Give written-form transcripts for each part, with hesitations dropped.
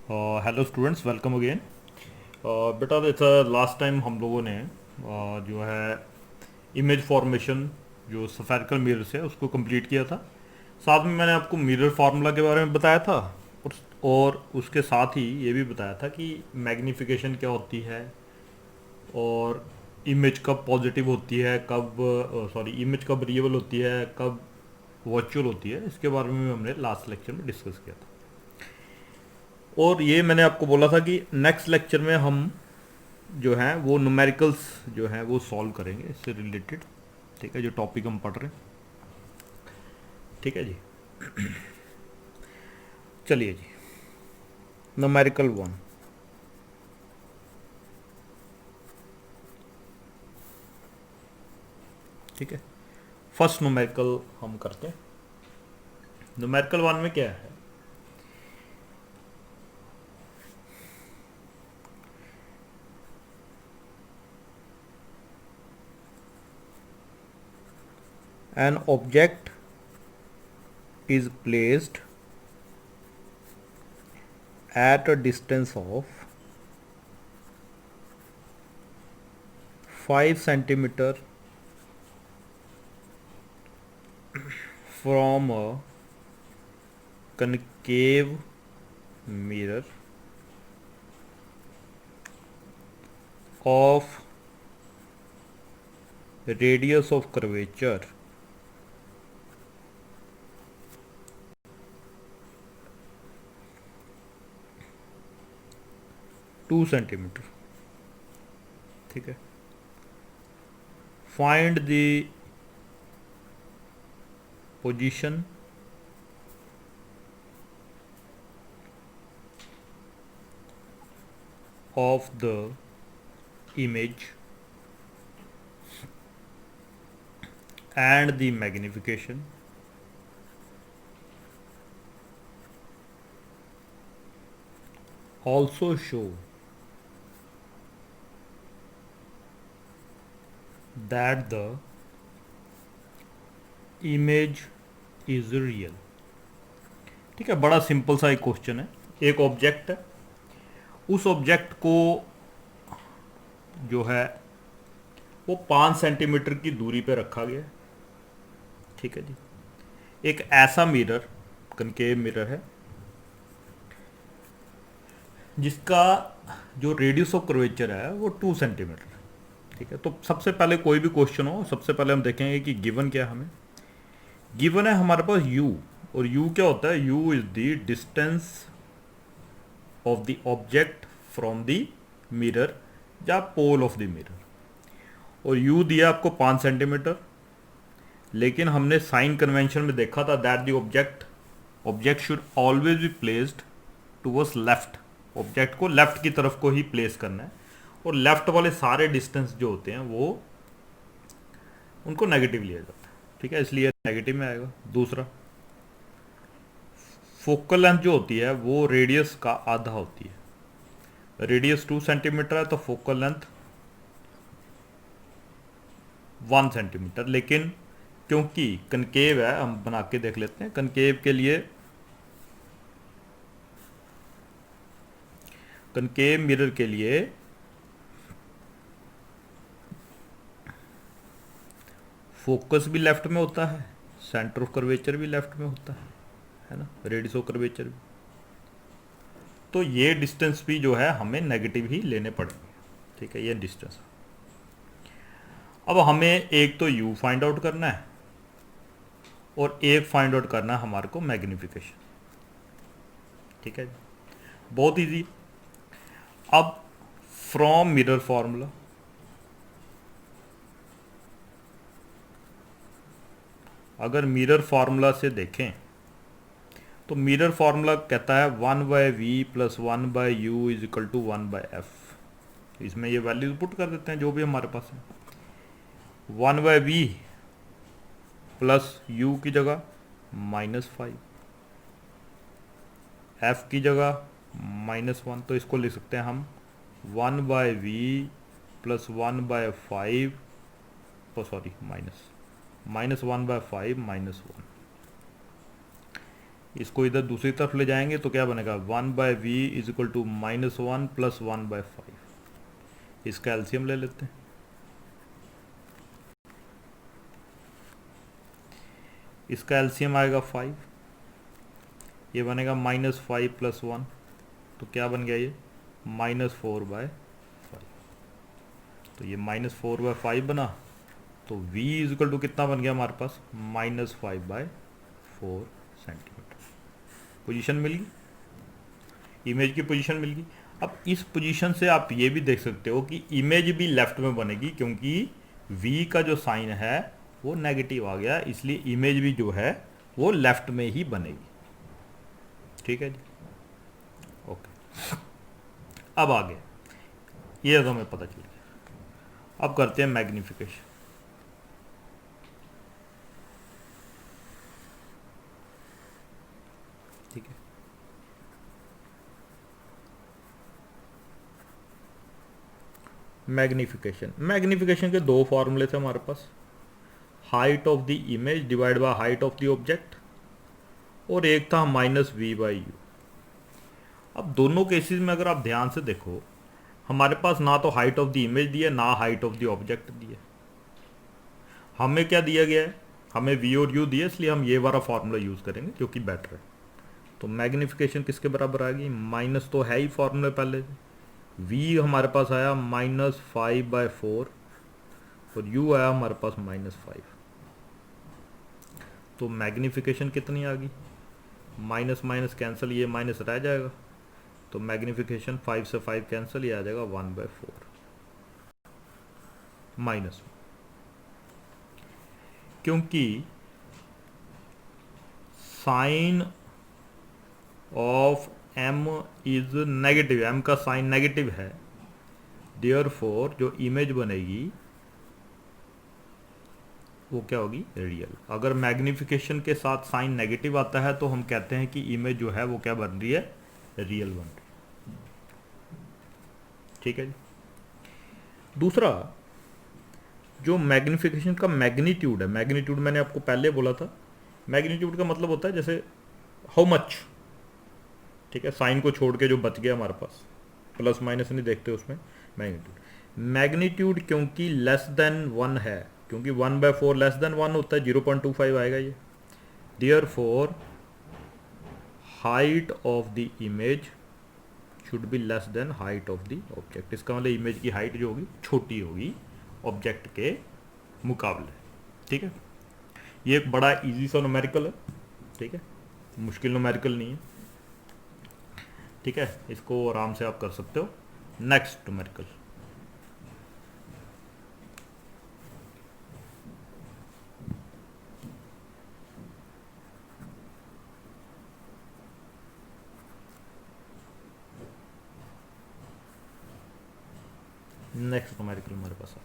Hello students, welcome again. बेटा, जैसा last time हम लोगों ने जो है इमेज फॉर्मेशन जो सफेरिकल मिरर से उसको कंप्लीट किया था। साथ में मैंने आपको मिरर फार्मूला के बारे में बताया था और उसके साथ ही ये भी बताया था कि मैग्नीफिकेशन क्या होती है और इमेज कब पॉजिटिव होती है, कब सॉरी इमेज कब रियल होती है, कब वर्चुअल होती है। इसके बारे में हमने लास्ट लेक्चर में डिस्कस किया था। और ये मैंने आपको बोला था कि नेक्स्ट लेक्चर में हम जो है वो न्यूमेरिकल्स जो है वो सॉल्व करेंगे इससे रिलेटेड। ठीक है, जो टॉपिक हम पढ़ रहे हैं। ठीक है जी, चलिए जी। Numerical one. ठीक है, फर्स्ट न्यूमेरिकल हम करते हैं। न्यूमेरिकल वन में क्या है? An object is placed at a distance of 5 centimeter from a concave mirror of radius of curvature 2 centimeter। ठीक है, find the position of the image and the magnification also show that the image is real। ठीक है, बड़ा simple सा एक question है। एक object है, उस ऑब्जेक्ट को जो है वो 5 सेंटीमीटर की दूरी पे रखा गया है। ठीक है जी, एक ऐसा मिरर, कनकेव मिरर है जिसका जो रेडियस ऑफ कर्वेचर है वो 2 सेंटीमीटर। ठीक है, तो सबसे पहले कोई भी क्वेश्चन हो, सबसे पहले हम देखेंगे कि गिवन क्या है हमें। गिवन है हमारे पास u, और u क्या होता है? u is the distance of the object from the mirror या पोल ऑफ द मिरर। और u दिया आपको 5 सेंटीमीटर, लेकिन हमने साइन कन्वेंशन में देखा था that the object should always be placed towards left. Object को लेफ्ट की तरफ को ही प्लेस करना है, और लेफ्ट वाले सारे डिस्टेंस जो होते हैं वो उनको नेगेटिव लिया जाता है। ठीक है, इसलिए नेगेटिव में आएगा। दूसरा, फोकल लेंथ जो होती है वो रेडियस का आधा होती है। रेडियस 2 सेंटीमीटर है तो फोकल लेंथ 1 सेंटीमीटर। लेकिन क्योंकि कनकेव है, हम बना के देख लेते हैं। कनकेव के लिए, कनकेव मिरर के लिए फोकस भी लेफ्ट में होता है, सेंटर ऑफ कर्वेचर भी लेफ्ट में होता है ना, रेडियस ऑफ कर्वेचर भी। तो ये डिस्टेंस भी जो है हमें नेगेटिव ही लेने पड़ेंगे। ठीक है, ये डिस्टेंस। अब हमें एक तो u फाइंड आउट करना है और एक फाइंड आउट करना है हमारे को मैग्नीफिकेशन। ठीक है, बहुत इजी। अब फ्रॉम मिरर फॉर्मूला, अगर मिरर फार्मूला से देखें तो मिरर फार्मूला कहता है 1/v plus 1/u is equal to 1/f। इसमें ये वैल्यूज पुट कर देते हैं जो भी हमारे पास है। 1/v प्लस u की जगह -5, f की जगह -1, तो इसको लिख सकते हैं हम 1/v प्लस 1/5, ओ सॉरी, -1/5 -1। इसको इधर दूसरी तरफ ले जाएंगे तो क्या बनेगा, 1/v इज इक्वल टू -1 + 1/5। इसका एलसीएम ले लेते हैं। इसका एलसीएम आएगा 5, ये बनेगा -5 + 1, तो क्या बन गया ये -4/5। तो ये -4/5 बना, तो v इज इक्वल टू कितना बन गया हमारे पास, -5/4 सेंटीमीटर। पोजीशन मिल गई, इमेज की पोजीशन मिल गई। अब इस पोजीशन से आप ये भी देख सकते हो कि इमेज भी लेफ्ट में बनेगी, क्योंकि v का जो साइन है वो नेगेटिव आ गया, इसलिए इमेज भी जो है वो लेफ्ट में ही बनेगी। ठीक है जी, ओके। अब आगे ये तो हमें पता चल गया। अब करते हैं मैग्निफिकेशन। ठीक है, मैग्निफिकेशन के दो फॉर्मूले थे हमारे पास, height of the image divide by height of the object, और एक था -v/u। अब दोनों केसेस में अगर आप ध्यान से देखो, हमारे पास ना तो हाइट ऑफ द इमेज दी है, ना हाइट ऑफ द ऑब्जेक्ट दी है। हमें क्या दिया गया है, हमें v और u दिया, इसलिए हम ये वाला फॉर्मूला यूज़ करेंगे जो कि बेटर है। तो मैग्निफिकेशन किसके बराबर आएगी, माइनस तो है ही फॉर्मूले पहले, v हमारे पास आया -5/4 और u आया हमारे पास -5। तो मैग्निफिकेशन कितनी आ गई, माइनस माइनस कैंसिल, ये माइनस रह जाएगा, तो मैग्निफिकेशन 5 से 5 कैंसिल, ये आ जाएगा 1/4 माइनस। क्योंकि sign of m is negative, m का साइन नेगेटिव है, देयरफॉर जो इमेज बनेगी वो क्या होगी, रियल। अगर मैग्निफिकेशन के साथ साइन नेगेटिव आता है तो हम कहते हैं कि इमेज जो है वो क्या बन रही है, रियल बन रही है। ठीक है जी। दूसरा, जो मैग्निफिकेशन का मैग्नीट्यूड है, मैग्नीट्यूड मैंने आपको पहले बोला था, मैग्नीट्यूड का मतलब होता है जैसे हाउ मच। ठीक है, साइन को छोड़ के जो बच गया हमारे पास, प्लस माइनस नहीं देखते उसमें, मैग्नीट्यूड। मैग्नीट्यूड क्योंकि लेस देन 1 है, क्योंकि 1/4 लेस देन 1 होता है, 0.25 आएगा ये। Therefore height of the image should be less than height of the object. इसका मतलब इमेज की हाइट जो होगी छोटी होगी ऑब्जेक्ट के मुकाबले। ठीक है, ये एक बड़ा इजी सा न्यूमेरिकल है। ठीक है, मुश्किल न्यूमेरिकल नहीं है। ठीक है, इसको आराम से आप कर सकते हो। नेक्स्ट न्यूमेरिकल, नेक्स्ट न्यूमेरिकल हमारे पास है।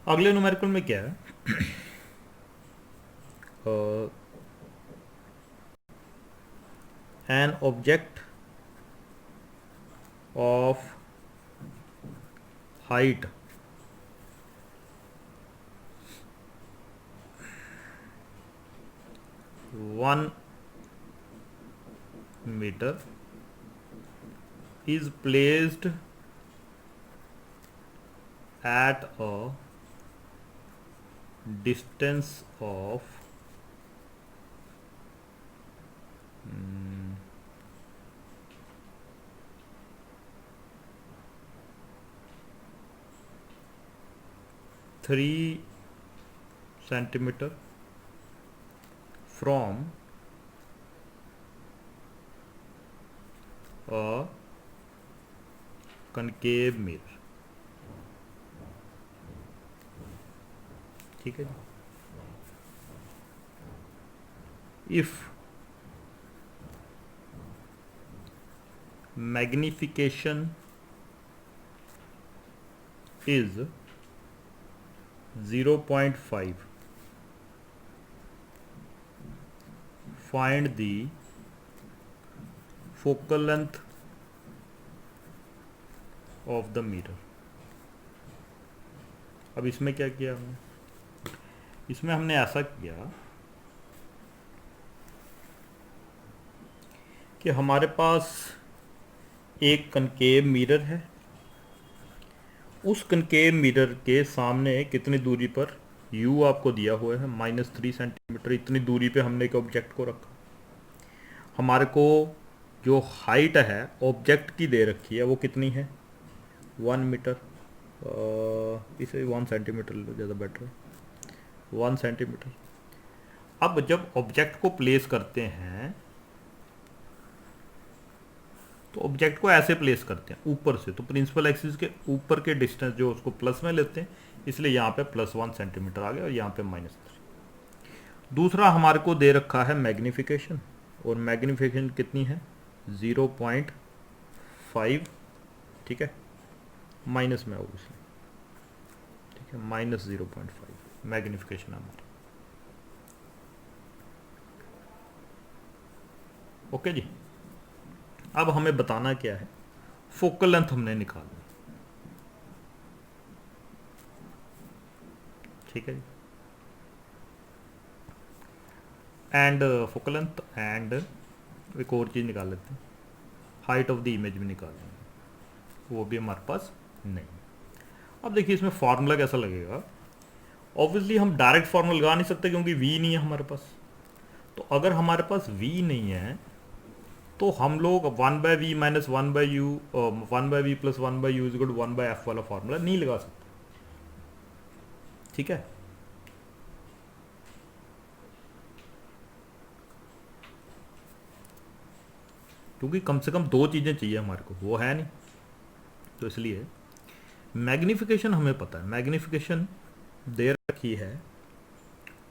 अगले न्यूमेरिकल में क्या है, an object of height one meter is placed at a distance of 3 centimeter from a concave mirror। ठीक है जी। If magnification is 0.5, find the focal length of the mirror। अब इसमें क्या किया हमने, इसमें हमने ऐसा किया कि हमारे पास एक कनकेव मिरर है, उस कनकेव मिरर के सामने कितनी दूरी पर u आपको दिया हुआ है -3 सेंटीमीटर, इतनी दूरी पे हमने एक ऑब्जेक्ट को रखा। हमारे को जो हाइट है ऑब्जेक्ट की दे रखी है वो कितनी है 1 मीटर, इसे 1 सेंटीमीटर लो ज़्यादा बेटर है, 1 सेंटीमीटर। अब जब ऑब्जेक्ट को प्लेस करते हैं तो ऑब्जेक्ट को ऐसे प्लेस करते हैं ऊपर से, तो प्रिंसिपल एक्सिस के ऊपर के डिस्टेंस जो उसको प्लस में लेते हैं, इसलिए यहाँ पे +1 सेंटीमीटर आ गया और यहाँ पे -3। दूसरा हमारे को दे रखा है मैग्निफिकेशन, और मैग्निफिकेशन कितनी है 0.5, ठीक है, माइनस में ऑब्वियसली, ठीक है, -0.5 मैग्निफिकेशन हमारी। ओके जी। अब हमें बताना क्या है, फोकल लेंथ हमने निकालनी, ठीक है जी, एंड फोकल लेंथ एंड एक और चीज़ निकाल लेते हैं, हाइट ऑफ द इमेज भी निकाल लेंगे, वो भी हमारे पास नहीं। अब देखिए इसमें फार्मूला कैसा लगेगा, ऑब्वियसली हम डायरेक्ट फार्मूला लगा नहीं सकते क्योंकि v नहीं है हमारे पास। तो अगर हमारे पास v नहीं है तो हम लोग 1/v minus 1/u 1/v plus 1/u is equal to 1/f वाला फार्मूला नहीं लगा सकते, ठीक है। क्योंकि कम से कम दो चीज़ें चाहिए हमारे को, वो है नहीं, तो इसलिए मैग्निफिकेशन हमें पता है, मैग्निफिकेशन दे रखी है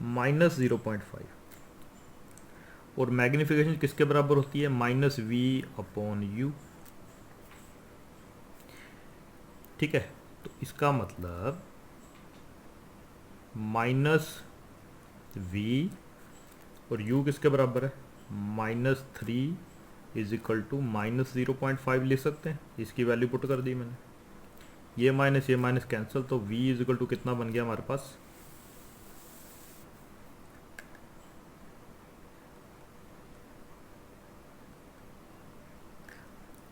-0.5, और मैग्निफिकेशन किसके बराबर होती है -v/u, ठीक है। तो इसका मतलब -v और u किसके बराबर है -3 इज इक्वल टू -0.5 ले सकते हैं, इसकी वैल्यू पुट कर दी मैंने, ये माइनस कैंसिल, तो v इज इक्वल टू कितना बन गया हमारे पास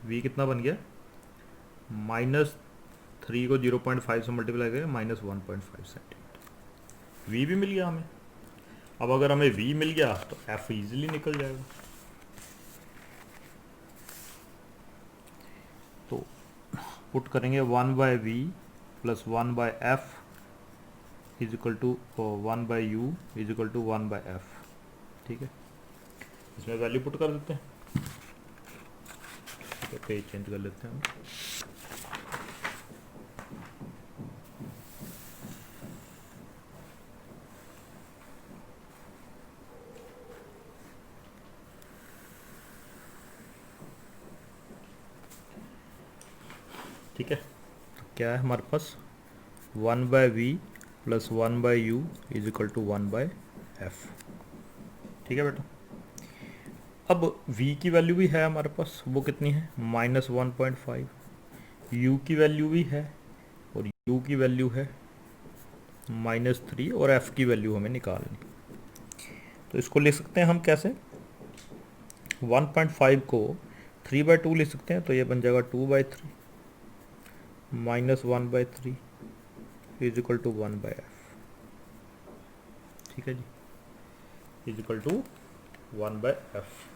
v कितना बन गया -3 को 0.5 से मल्टीप्लाई करें -1.5 सेंटीमीटर, v भी मिल गया हमें। अब अगर हमें v मिल गया तो f इजीली निकल जाएगा, तो पुट करेंगे 1/v plus 1/f is equal to 1/u is equal to 1/f, ठीक है। इसमें वैल्यू पुट कर देते हैं, ठीक है, पेज चेंज कर लेते हैं हम। ठीक है, तो क्या है हमारे पास 1/v plus 1/u is equal to 1/f, ठीक है बेटा। अब v की वैल्यू भी है हमारे पास, वो कितनी है -1.5, u की वैल्यू भी है और u की वैल्यू है -3, और f की वैल्यू हमें निकालनी। तो इसको लिख सकते हैं हम कैसे, 1.5 को 3/2 लिख सकते हैं, तो ये बन जाएगा 2/3 -1/3 इज इक्वल टू 1/f, ठीक है जी, इज इक्वल टू 1/f।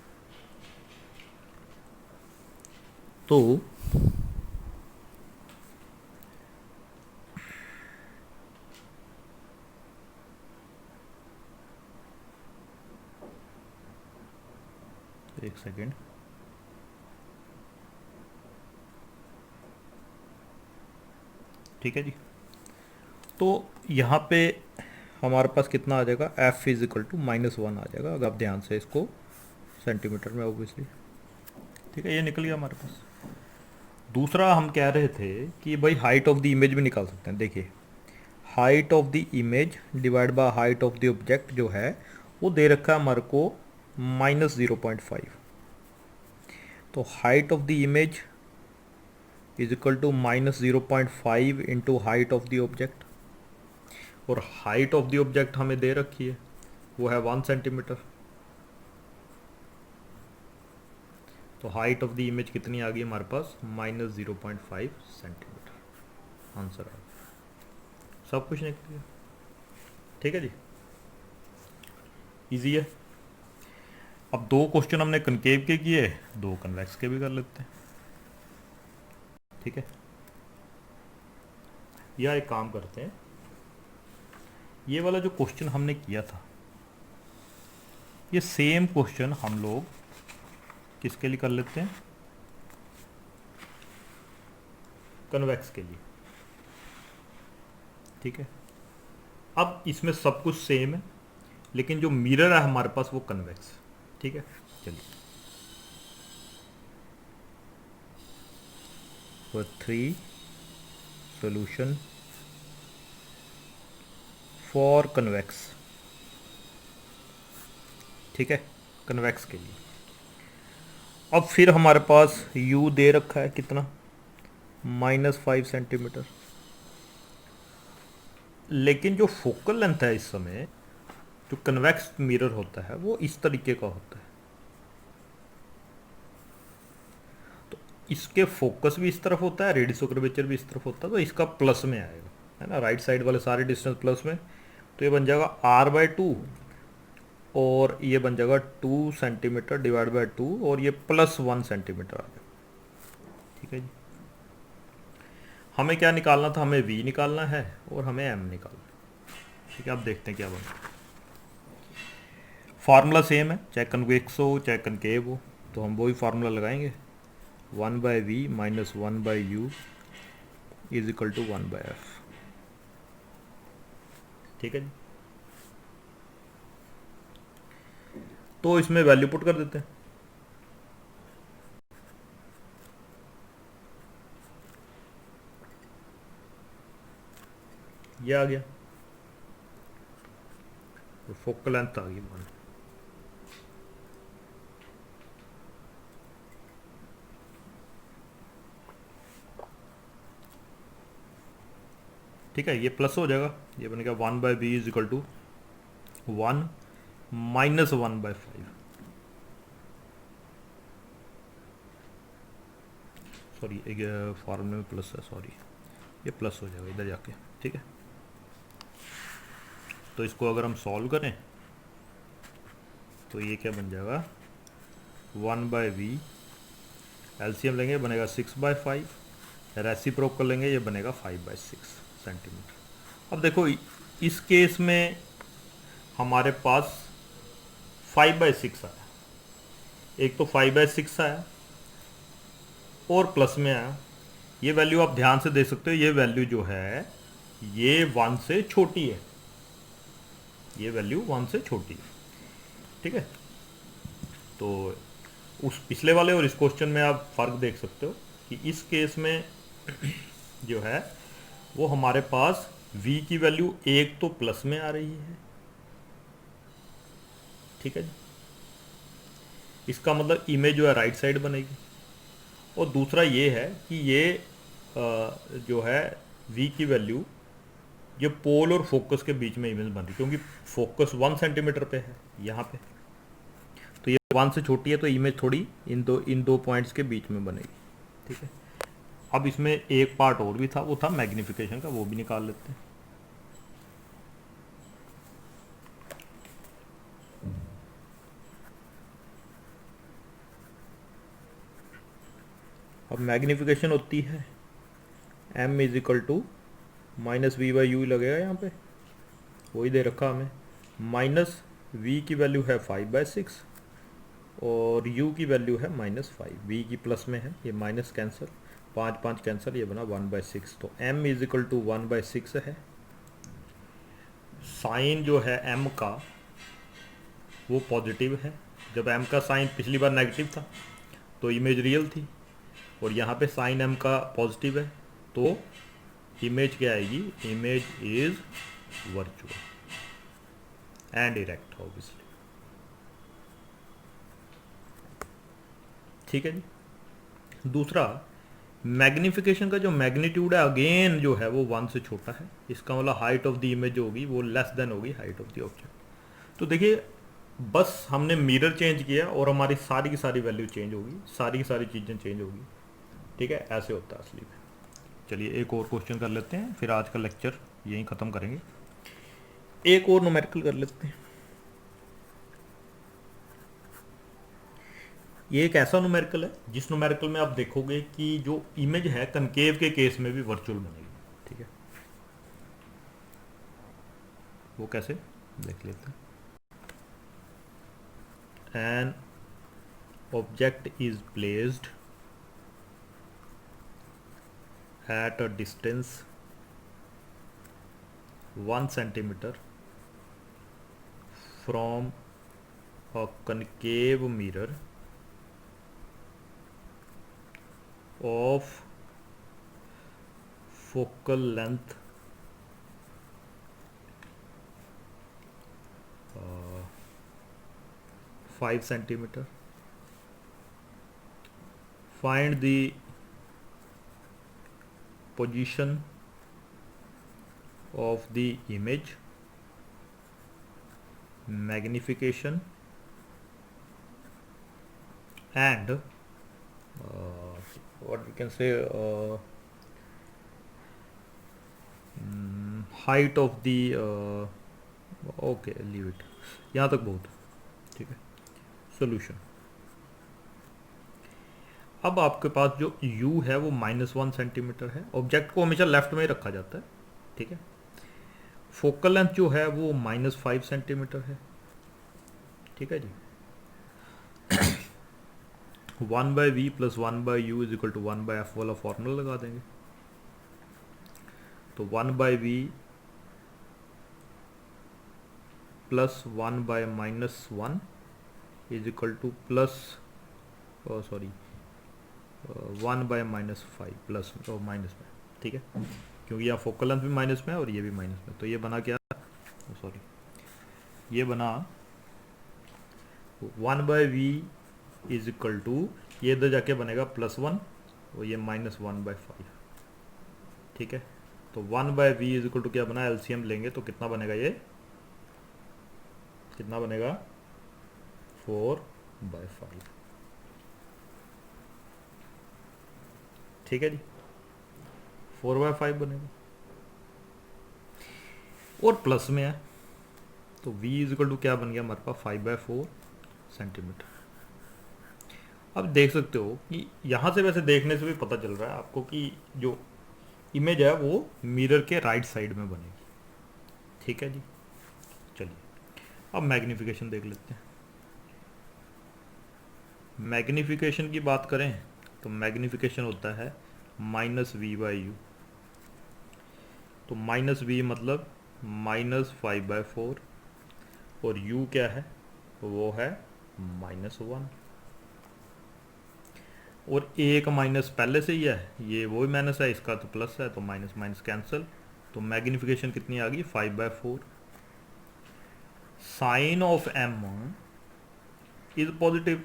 तो एक सेकेंड, ठीक है जी। तो यहाँ पे हमारे पास कितना आ जाएगा f इज इक्वल टू -1 आ जाएगा, अगर आप ध्यान से इसको सेंटीमीटर में ऑब्वियसली, ठीक है, ये निकल गया हमारे पास। दूसरा हम कह रहे थे कि भाई हाइट ऑफ द इमेज भी निकाल सकते हैं। देखिए height of the image divide by height of the object जो है वो दे रखा है हमारे को -0.5, तो height of the image is equal to -0.5 into height of the object, और हाइट ऑफ द ऑब्जेक्ट हमें दे रखी है, वो है 1 सेंटीमीटर। तो हाइट ऑफ द इमेज कितनी आ गई हमारे पास? -0.5 सेंटीमीटर। आंसर आ गया, सब कुछ निकल गया। ठीक है जी, इजी है। अब 2 क्वेश्चन हमने कनकेव के किए, 2 कन्वेक्स के भी कर लेते हैं। ठीक है, या एक काम करते हैं, ये वाला जो क्वेश्चन हमने किया था, ये सेम क्वेश्चन हम लोग किसके लिए कर लेते हैं? कन्वेक्स के लिए। ठीक है, अब इसमें सब कुछ सेम है, लेकिन जो मिरर है हमारे पास वो कन्वेक्स। ठीक है, चलिए। तो 3 सॉल्यूशन फॉर कन्वेक्स। ठीक है, कन्वेक्स के लिए। अब फिर हमारे पास u दे रखा है कितना? -5 सेंटीमीटर। लेकिन जो फोकल लेंथ है इस समय, जो कन्वेक्स मिरर होता है वो इस तरीके का होता है। तो इसके फोकस भी इस तरफ होता है, रेडियस ऑफ कर्वेचर भी इस तरफ होता है, तो इसका प्लस में आएगा, है ना। राइट साइड वाले सारे डिस्टेंस प्लस में, तो ये बन जाएगा r/2 और ये बन जाएगा 2 सेंटीमीटर डिवाइड बाय 2 और ये +1 सेंटीमीटर आ गया। ठीक है जी, हमें क्या निकालना था? हमें v निकालना है और हमें m निकालना है। ठीक है, अब देखते हैं क्या बनता है। फार्मूला सेम है, चाहे कन्वेक्स हो चाहे कनकेव हो, तो हम वही फार्मूला लगाएंगे। 1/v - 1/u is equal to 1/f। ठीक है जी, तो इसमें वैल्यू पुट कर देते हैं। ये आ गया, तो फोकल लेंथ आ गई 1। ठीक है, ये प्लस हो जाएगा, ये बनेगा 1/b is equal to 1 - 1/5। Sorry, एक फॉर्मूले में प्लस है, सॉरी, ये प्लस हो जाएगा इधर जाके। ठीक है, तो इसको अगर हम सॉल्व करें तो ये क्या बन जाएगा? 1/v, एलसीएम लेंगे बनेगा 6/5, रेसिप्रोकल लेंगे ये बनेगा 5/6 सेंटीमीटर। अब देखो इस केस में हमारे पास 5/6 आया, एक तो 5/6 आया और प्लस में आया। ये वैल्यू आप ध्यान से देख सकते हो, ये वैल्यू जो है ये 1 से छोटी है, ये वैल्यू 1 से छोटी है। ठीक है, तो उस पिछले वाले और इस क्वेश्चन में आप फर्क देख सकते हो कि इस केस में जो है वो हमारे पास v की वैल्यू एक तो प्लस में आ रही है। ठीक है जी, इसका मतलब इमेज जो है राइट साइड बनेगी। और दूसरा ये है कि ये जो है v की वैल्यू ये पोल और फोकस के बीच में इमेज बन रही है, क्योंकि फोकस 1 सेंटीमीटर पे है यहाँ पे, तो ये 1 से छोटी है, तो इमेज थोड़ी इन दो पॉइंट्स के बीच में बनेगी। ठीक है, अब इसमें एक पार्ट और भी था, वो था मैग्नीफिकेशन का, वो भी निकाल लेते हैं। अब मैग्नीफिकेशन होती है m is equal to -v/u लगेगा यहाँ पे, वही दे रखा हमें। माइनस v की वैल्यू है 5/6 और u की वैल्यू है -5। v की प्लस में है, ये माइनस कैंसिल, 5 कैंसिल, ये बना 1/6। तो m इज इक्वल टू 1/6 है। साइन जो है m का वो पॉजिटिव है। जब m का साइन पिछली बार नेगेटिव था तो इमेज रियल थी, और यहाँ पे साइन m का पॉजिटिव है, तो इमेज क्या आएगी? Image is virtual and erect obviously. ठीक है जी, दूसरा मैग्नीफिकेशन का जो मैग्नीट्यूड है अगेन जो है वो 1 से छोटा है, इसका मतलब हाइट ऑफ द इमेज जो होगी वो लेस देन होगी हाइट ऑफ द ऑब्जेक्ट। तो देखिए बस हमने मिरर चेंज किया और हमारी सारी की सारी वैल्यू चेंज होगी, सारी की सारी चीज़ें चेंज होगी। ठीक है, ऐसे होता है असली में। चलिए एक और क्वेश्चन कर लेते हैं, फिर आज का लेक्चर यहीं ख़त्म करेंगे। एक और न्यूमेरिकल कर लेते हैं। ये एक ऐसा न्यूमेरिकल है जिस न्यूमेरिकल में आप देखोगे कि जो इमेज है कनकेव के केस में भी वर्चुअल बनेगी। ठीक है, वो कैसे देख लेते हैं। An object is placed at a distance 1 centimeter from a concave mirror of focal length 5 centimeter. Find the position of the image, magnification and what we can say height of the okay, leave it, यहाँ तक बहुत। ठीक है, solution. अब आपके पास जो u है वो -1 सेंटीमीटर है, ऑब्जेक्ट को हमेशा लेफ्ट में ही रखा जाता है। ठीक है, फोकल लेंथ जो है वो -5 सेंटीमीटर है। ठीक है जी, 1/v + 1/u = 1/f वाला फॉर्मूला लगा देंगे। तो 1/v + 1/-1 = प्लस 1/-5 प्लस और माइनस में। ठीक है, क्योंकि यहाँ फोकल लेंथ भी माइनस में है और ये भी माइनस में, तो ये बना क्या, ये बना 1/v = ये इधर जाके बनेगा +1 और ये -1/5। ठीक है, तो 1/v = क्या बना, एलसीएम लेंगे तो कितना बनेगा, ये कितना बनेगा 4/5। ठीक है जी, 4/5 बनेगा और प्लस में है तो v = क्या बन गया हमारे पास 5/4 सेंटीमीटर। अब देख सकते हो कि यहाँ से वैसे देखने से भी पता चल रहा है आपको कि जो इमेज है वो मिरर के राइट साइड में बनेगी। ठीक है जी, चलिए अब मैग्नीफिकेशन देख लेते हैं। मैग्नीफिकेशन की बात करें तो मैग्नीफिकेशन होता है -v/u। तो -v मतलब -5/4 और u क्या है, वो है -1 और एक माइनस पहले से ही है, ये वो भी माइनस है, इसका तो प्लस है, तो माइनस माइनस कैंसिल। तो मैग्नीफिकेशन कितनी आ गई, 5/4। Sign of m is positive,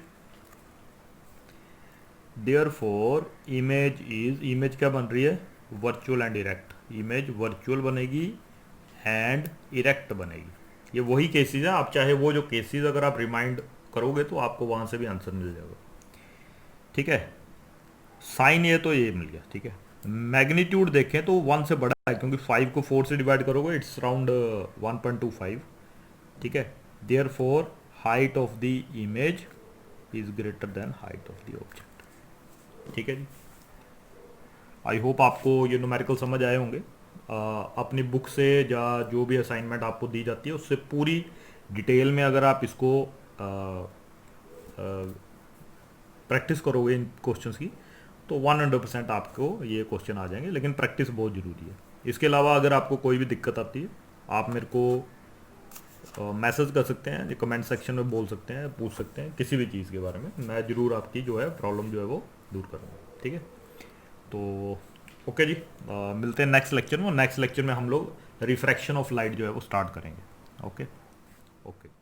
therefore image क्या बन रही है, virtual and erect. Image virtual बनेगी एंड इरेक्ट बनेगी। ये वही केसेस है, आप चाहे वो जो केसेस अगर आप रिमाइंड करोगे तो आपको वहां से भी आंसर मिल जाएगा। ठीक है, साइन ये तो ये मिल गया। ठीक है, मैग्नीट्यूड देखें तो 1 से बड़ा है, क्योंकि 5 को 4 से डिवाइड करोगे इट्स अराउंड 1.25। ठीक है, therefore height of the image is greater than height of the object. ठीक है जी, आई होप आपको ये न्यूमेरिकल समझ आए होंगे। अपनी बुक से या जो भी असाइनमेंट आपको दी जाती है उससे पूरी डिटेल में अगर आप इसको प्रैक्टिस करोगे इन क्वेश्चंस की तो 100% आपको ये क्वेश्चन आ जाएंगे, लेकिन प्रैक्टिस बहुत ज़रूरी है। इसके अलावा अगर आपको कोई भी दिक्कत आती है आप मेरे को मैसेज कर सकते हैं, कमेंट सेक्शन में बोल सकते हैं, पूछ सकते हैं किसी भी चीज़ के बारे में, मैं ज़रूर आपकी जो है प्रॉब्लम जो है वो दूर करूँगा। ठीक है, तो ओके जी, मिलते हैं नेक्स्ट लेक्चर में, और नेक्स्ट लेक्चर में हम लोग रिफ्रैक्शन ऑफ लाइट जो है वो स्टार्ट करेंगे। Okay okay.